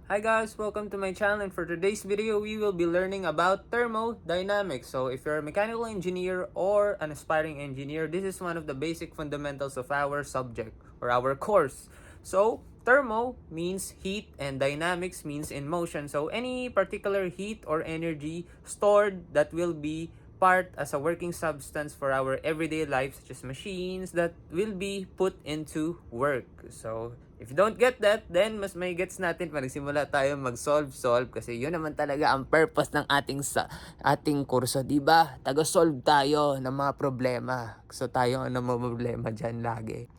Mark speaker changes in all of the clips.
Speaker 1: Hi guys, welcome to my channel, and for today's video we will be learning about thermodynamics. So if you're a mechanical engineer or an aspiring engineer, this is one of the basic fundamentals of our subject or our course. So thermo means heat and dynamics means in motion. So any particular heat or energy stored that will be part as a working substance for our everyday life, such as machines that will be put into work. So if you don't get that, then mas may gets natin pag nagsimula tayo mag-solve kasi yun naman talaga ang purpose ng ating kurso, 'di ba? Taga-solve tayo ng mga problema. So tayo ang problema diyan lagi.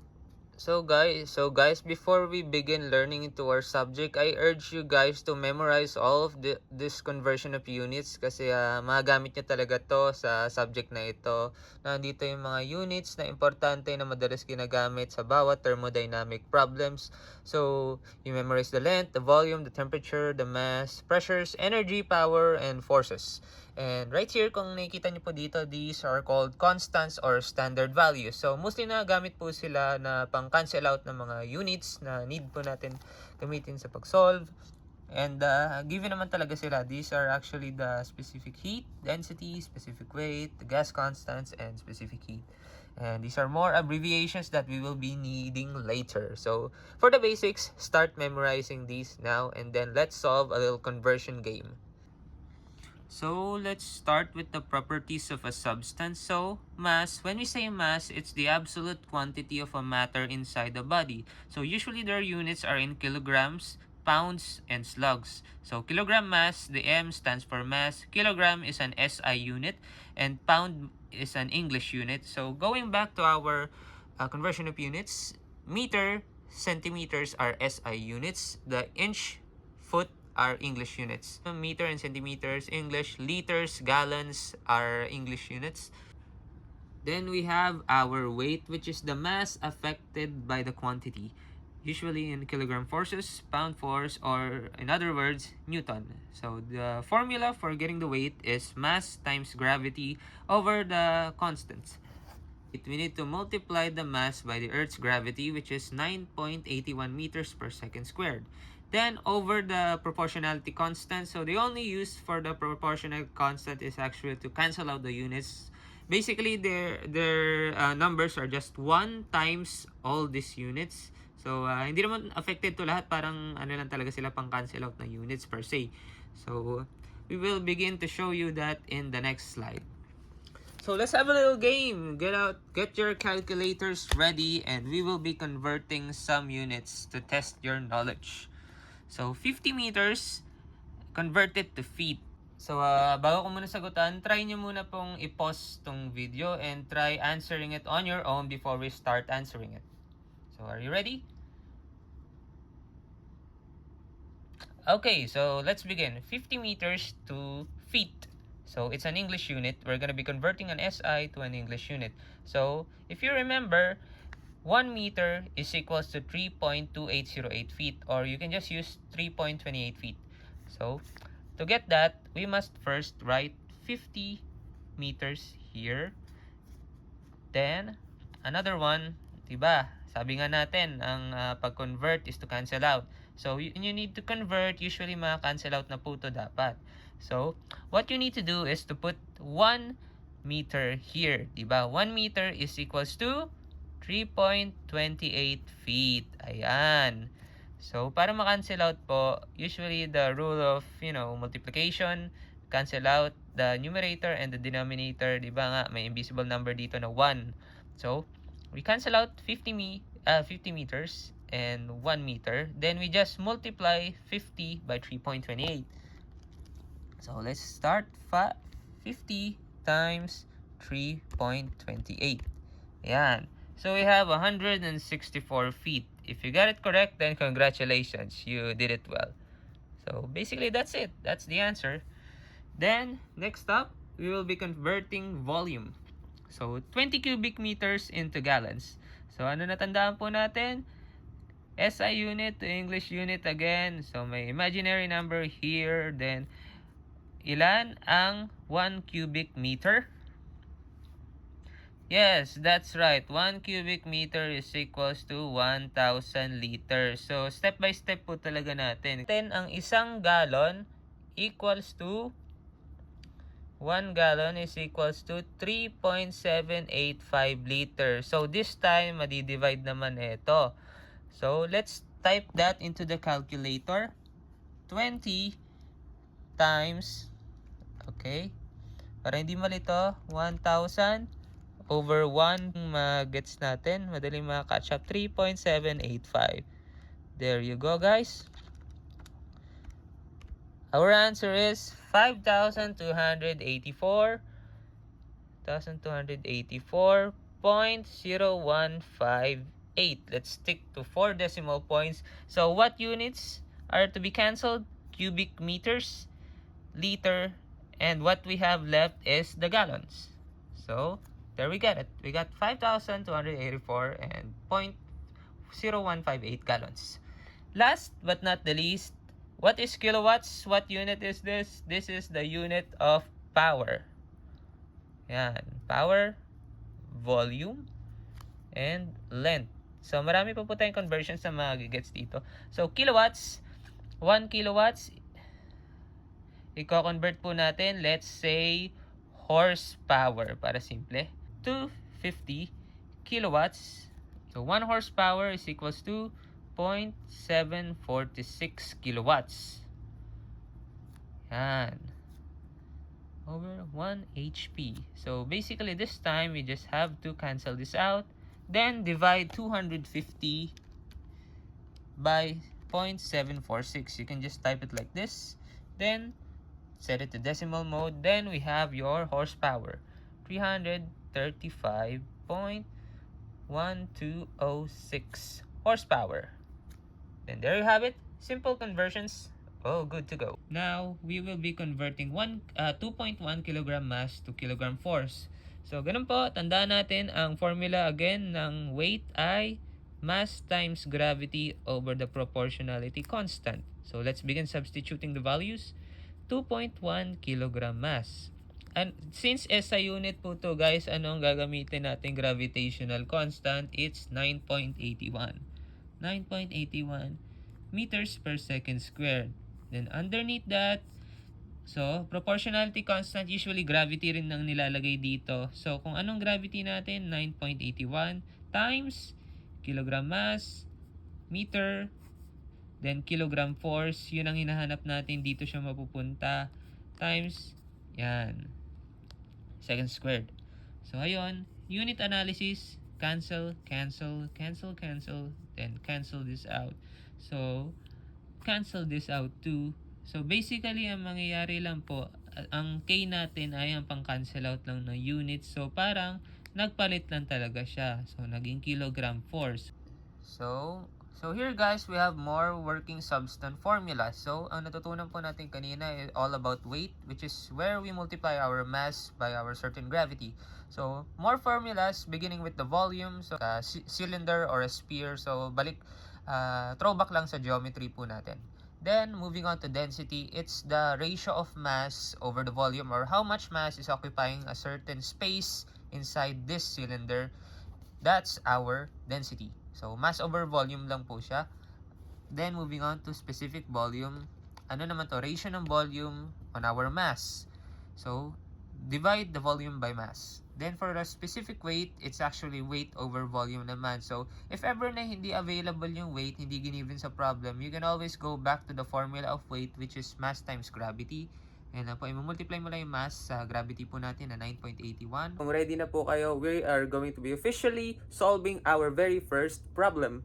Speaker 1: So guys, before we begin learning into our subject, I urge you guys to memorize all of this conversion of units kasi magagamit nyo talaga to sa subject na ito. Nandito yung mga units na importante na madalas ginagamit sa bawat thermodynamic problems. So, you memorize the length, the volume, the temperature, the mass, pressures, energy, power, and forces. And right here, kung nakikita nyo po dito, these are called constants or standard values. So, mostly na gamit po sila na pang cancel out ng mga units na need po natin gamitin sa pag-solve. And given naman talaga sila, these are actually the specific heat, density, specific weight, the gas constants, and specific heat. And these are more abbreviations that we will be needing later. So, for the basics, start memorizing these now, and then let's solve a little conversion game. So, let's start with the properties of a substance. So, mass, when we say mass, it's the absolute quantity of a matter inside the body. So, usually their units are in kilograms, pounds, and slugs. So, kilogram mass, the M stands for mass. Kilogram is an SI unit, and pound is an English unit. So, going back to our conversion of units, meter, centimeters are SI units. The inch, foot, are English units. Meter and centimeters, English. Liters, gallons are English units. Then we have our weight, which is the mass affected by the quantity, usually in kilogram forces, pound force, or in other words, Newton. So the formula for getting the weight is mass times gravity over the constants. We need to multiply the mass by the Earth's gravity, which is 9.81 meters per second squared. Then, over the proportionality constant, so the only use for the proportional constant is actually to cancel out the units. Basically, their numbers are just 1 times all these units. So, hindi naman affected to lahat. Parang ano lang talaga sila pang cancel out na units per se. So, we will begin to show you that in the next slide. So let's have a little game. Get your calculators ready, and we will be converting some units to test your knowledge. So 50 meters converted to feet. So bago ko muna sagutan, try nyo muna pong i-pause tong video and try answering it on your own before we start answering it. So are you ready? Okay, so let's begin. 50 meters to feet. So it's an English unit. We're going to be converting an SI to an English unit. So if you remember, 1 meter is equals to 3.2808 feet, or you can just use 3.28 feet. So to get that, we must first write 50 meters here. Then another one, diba? Sabi nga natin, ang pag-convert is to cancel out. So, you need to convert, usually cancel out na po to dapat. So, what you need to do is to put 1 meter here, diba? 1 meter is equals to 3.28 feet. Ayan. So, para ma-cancel out po, usually the rule of, multiplication, cancel out the numerator and the denominator, di ba nga, may invisible number dito na 1. So, we cancel out 50 meters and 1 meter. Then, we just multiply 50 by 3.28. So, let's start 50 times 3.28. Ayan. So, we have 164 feet. If you got it correct, then congratulations. You did it well. So, basically, that's it. That's the answer. Then, next up, we will be converting volume. So, 20 cubic meters into gallons. So, ano natandaan po natin? SI unit to English unit again. So, may imaginary number here. Then, ilan ang 1 cubic meter? Yes, that's right. 1 cubic meter is equals to 1,000 liters. So, step by step po talaga natin. Ang isang gallon equals to 1 gallon is equals to 3.785 liters. So, this time, madi-divide naman ito. So, let's type that into the calculator. 20 times, okay, para hindi malito, 1,000 over 1 magets natin. Madali makakatch up. 3.785. There you go, guys. Our answer is 5,284.0158. Let's stick to 4 decimal points. So what units are to be cancelled? Cubic meters, liter, and what we have left is the gallons. So there we get it. We got 5,284 and 0.0158 gallons. Last but not the least, what is kilowatts? What unit is this? This is the unit of power. Yan. Power, volume, and length. So, marami pa po tayong conversions na magigets dito. So, kilowatts, 1 kilowatts, i-convert po natin, let's say, horsepower, para simple. 250 kilowatts. So, 1 horsepower is equals to 0.746 kilowatts. Yan. Over 1 HP. So, basically, this time, we just have to cancel this out. Then, divide 250 by 0.746. You can just type it like this. Then, set it to decimal mode. Then, we have your horsepower. 335.1206 horsepower. Then, there you have it. Simple conversions. Oh, good to go. Now, we will be converting 2.1 kilogram mass to kilogram force. So, ganun po. Tandaan natin ang formula again ng weight ay mass times gravity over the proportionality constant. So, let's begin substituting the values. 2.1 kilogram mass. And since SI unit po to guys, ano ang gagamitin natin gravitational constant? It's 9.81. 9.81 meters per second squared. Then underneath that, so proportionality constant, usually gravity rin nang nilalagay dito. So kung anong gravity natin, 9.81 times kilogram mass, meter, then kilogram force, yun ang hinahanap natin, dito siya mapupunta, times, yan, second squared. So ayun, unit analysis, cancel, cancel, cancel, cancel, then cancel this out. So cancel this out too. So basically, ang mangyayari lang po, ang K natin ay ang pang-cancel out lang ng units. So parang nagpalit lang talaga siya. So naging kilogram force. So here guys, we have more working substance formula. So ang natutunan po natin kanina is all about weight, which is where we multiply our mass by our certain gravity. So more formulas beginning with the volume, so cylinder or a sphere. So throwback lang sa geometry po natin. Then, moving on to density, it's the ratio of mass over the volume, or how much mass is occupying a certain space inside this cylinder. That's our density. So, mass over volume lang po siya. Then, moving on to specific volume. Ano naman to? Ratio ng volume on our mass. So, divide the volume by mass. Then for a specific weight, it's actually weight over volume naman. So if ever na hindi available yung weight, hindi giniven sa problem, you can always go back to the formula of weight, which is mass times gravity. And po, i-multiply mo lang yung mass sa gravity po natin na 9.81. Kung ready na po kayo, we are going to be officially solving our very first problem.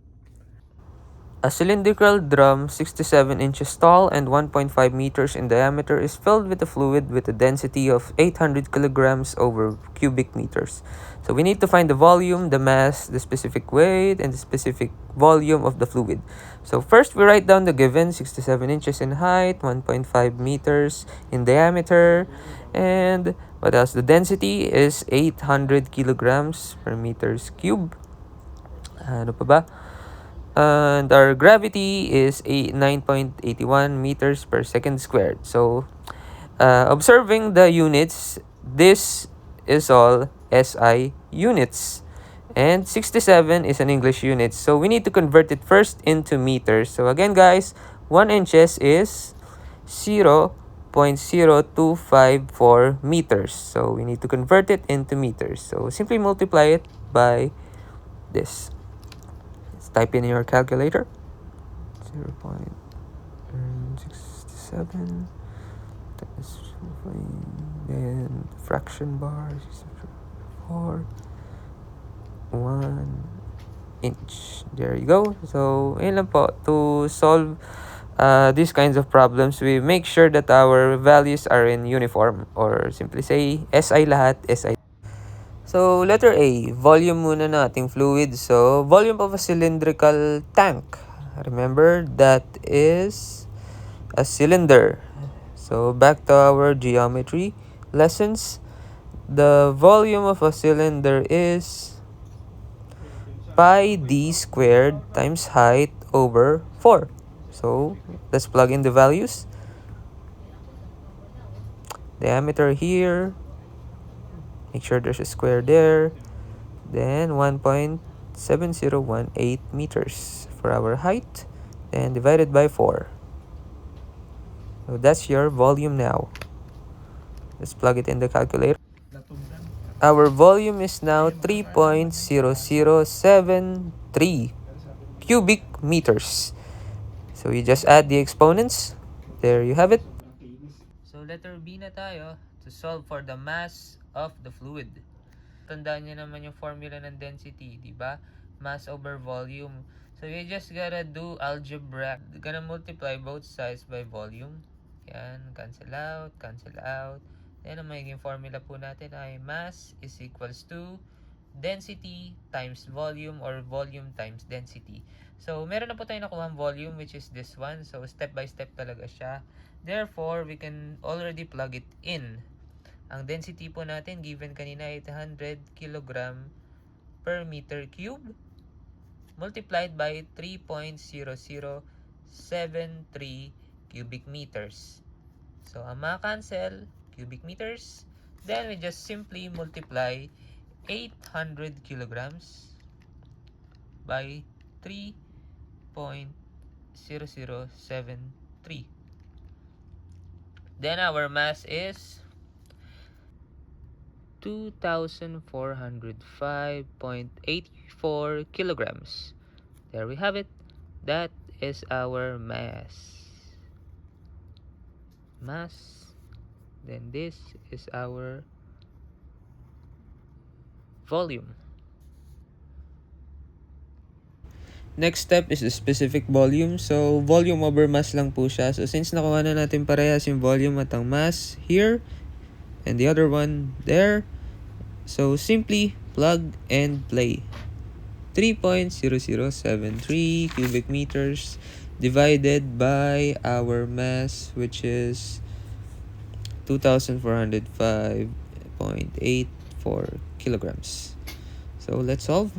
Speaker 1: A cylindrical drum 67 inches tall and 1.5 meters in diameter is filled with a fluid with a density of 800 kilograms over cubic meters. So we need to find the volume, the mass, the specific weight, and the specific volume of the fluid. So first we write down the given: 67 inches in height, 1.5 meters in diameter, and what else? The density is 800 kilograms per meters cube. Ano pa ba? And our gravity is 9.81 meters per second squared. So, observing the units, this is all SI units. And 67 is an English unit. So we need to convert it first into meters. So again guys, 1 inches is 0.0254 meters. So we need to convert it into meters. So simply multiply it by this. Let's type in your calculator. 0.67 then fraction bar 4 1 inch. There you go. So yun lang po. To solve these kinds of problems, we make sure that our values are in uniform, or simply say SI lahat, SI. So letter A, volume muna ng ating fluid. So volume of a cylindrical tank. Remember, that is a cylinder. So back to our geometry lessons. The volume of a cylinder is pi d squared times height over 4. So let's plug in the values. Diameter here. Make sure there's a square there. Then 1.7018 meters for our height. And divided by 4. So that's your volume now. Let's plug it in the calculator. Our volume is now 3.0073 cubic meters. So you just add the exponents. There you have it. So letter B na tayo to solve for the mass of the fluid. Tandaan niyo naman yung formula ng density, di ba? Mass over volume. So you just gotta do algebra. Gonna multiply both sides by volume. Yan, cancel out, cancel out. Then ang magiging formula po natin ay mass is equals to density times volume, or volume times density. So meron na po tayo nakuha volume, which is this one. So step by step talaga siya. Therefore, we can already plug it in. Ang density po natin given kanina 800 kg per meter cube multiplied by 3.0073 cubic meters. So ang maka-cancel, cubic meters, then we just simply multiply 800 kilograms by 3.0073. Then our mass is 2,405.84 kilograms. There we have it. That is our mass. Then this is our volume. Next step is the specific volume. So volume over mass lang po siya. So since nakuha na natin parehas yung volume at ang mass here, and the other one there, so simply plug and play. 3.0073 cubic meters divided by our mass, which is 2,405.84 kilograms. So let's solve.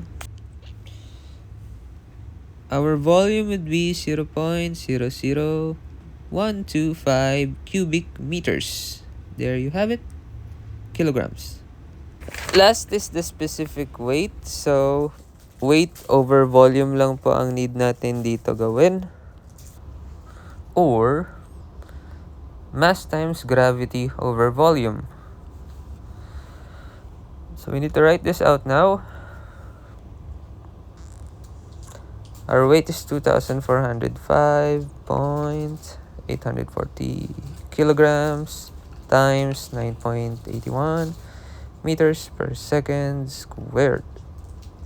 Speaker 1: Our volume would be 0.00125 cubic meters. There you have it. Kilograms. Last is the specific weight. So weight over volume lang po ang need natin dito gawin. Or mass times gravity over volume. So we need to write this out now. Our weight is 2,405.840 kilograms times 9.81 meters per second squared.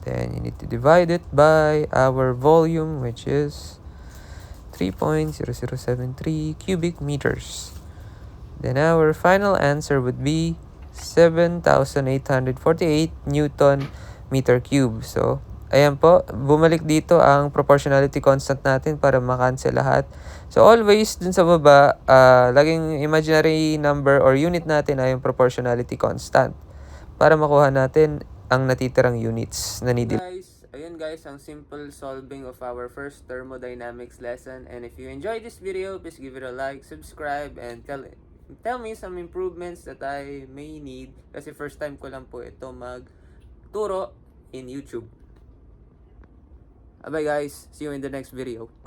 Speaker 1: Then you need to divide it by our volume, which is 3.0073 cubic meters. Then our final answer would be 7,848 Newton meter cube. So ayan po, bumalik dito ang proportionality constant natin para makancel lahat. So always dun sa baba, laging imaginary number or unit natin ay yung proportionality constant para makuha natin ang natitirang units na needed. Ayun guys, ang simple solving of our first thermodynamics lesson. And if you enjoyed this video, please give it a like, subscribe, and tell tell me some improvements that I may need kasi first time ko lang po ito magturo in YouTube. Bye guys, see you in the next video.